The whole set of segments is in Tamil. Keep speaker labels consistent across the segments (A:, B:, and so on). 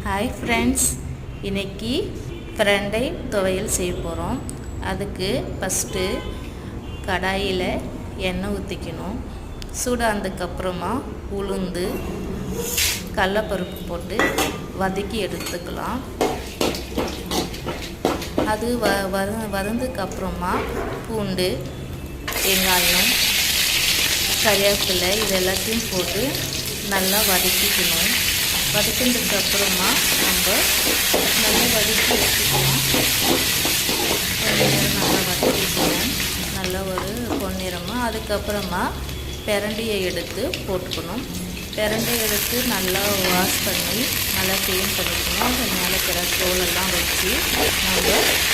A: ஹாய் ஃப்ரெண்ட்ஸ், இன்றைக்கி பிரண்டை துவையல் செய்ய போகிறோம். அதுக்கு ஃபஸ்ட்டு கடாயில் எண்ணெய் ஊற்றிக்கணும். சூடானதுக்கப்புறமா உளுந்து கடலைப்பருப்பு போட்டு வதக்கி எடுத்துக்கலாம். அது வதந்ததுக்கப்புறமா பூண்டு, வெங்காயம், கறிவேப்பிலை இது எல்லாத்தையும் போட்டு நல்லா வதக்கிக்கணும். வதக்கினதுக்கப்புறமா நம்ம நல்லா வதக்கி வச்சுக்கலாம். நல்லா வதக்கிக்கணும், நல்லா ஒரு பொன்னிறமாக. அதுக்கப்புறமா பிரண்டையை எடுத்து போட்டுக்கணும். பிரண்டையை எடுத்து நல்லா வாஷ் பண்ணி நல்லா க்ளீன் பண்ணிக்கணும். அது மேலே இருக்கிற தோலெல்லாம் வச்சு நம்ம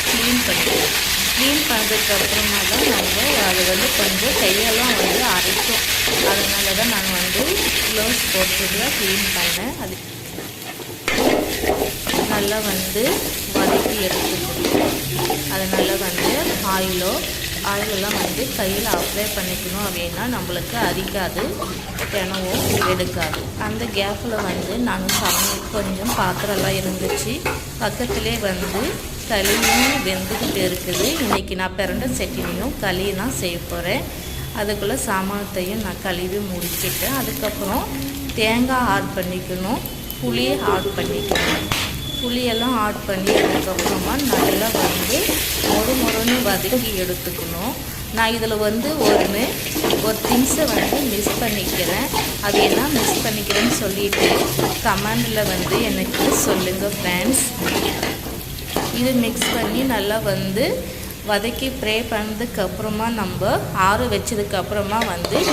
A: க்ளீன் பண்ணிக்கணும். க்ளீன் பண்ணதுக்கப்புறமா தான் நம்ம அது கொஞ்சம் கையெல்லாம் அரைக்கும். அதனால தான் நான் க்ளவுஸ் போட்டு தான் க்ளீன் பண்ணேன். அது நல்லா வதக்கி எடுத்துக்கணும். அது நல்லா ஆயிலெல்லாம் கையில் அப்ளை பண்ணிக்கணும். அப்படின்னா நம்மளுக்கு அரிக்காது, தினமும் எடுக்காது. அந்த கேப்பில் நான் கொஞ்சம் பாத்திரம்லாம் இருந்துச்சு. பக்கத்துலேயே களியும் வெந்துக்கிட்டு இருக்குது. இன்றைக்கி நான் பிரண்டை சட்னியும் களியும் தான் செய்ய போகிறேன். அதுக்குள்ளே சாமானத்தையும் நான் கழுவி முடிச்சிட்டேன். அதுக்கப்புறம் தேங்காய் ஆட் பண்ணிக்கணும், புளியை ஆட் பண்ணிக்கணும். புளியெல்லாம் ஆட் பண்ணி அதுக்கப்புறமா நல்லா மொறுன்னு வதக்கி எடுத்துக்கணும். நான் இதில் ஒரு திங்ஸை மிஸ் பண்ணிக்கிறேன். அது என்ன மிஸ் பண்ணிக்கிறேன்னு சொல்லிவிட்டு கமெண்டில் எனக்கு சொல்லுங்கள் ஃப்ரெண்ட்ஸ். இது மிக்ஸ் பண்ணி நல்லா வதக்கி ப்ரே பண்ணதுக்கப்புறமா நம்ம ஆற வச்சதுக்கப்புறமா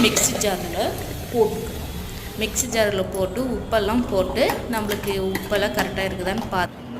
A: மிக்ஸி ஜாரில் போட்டுக்கணும். மிக்ஸி ஜாரில் போட்டு உப்பெல்லாம் போட்டு நம்மளுக்கு உப்பெல்லாம் கரெக்டாக இருக்குதான்னு பார்த்து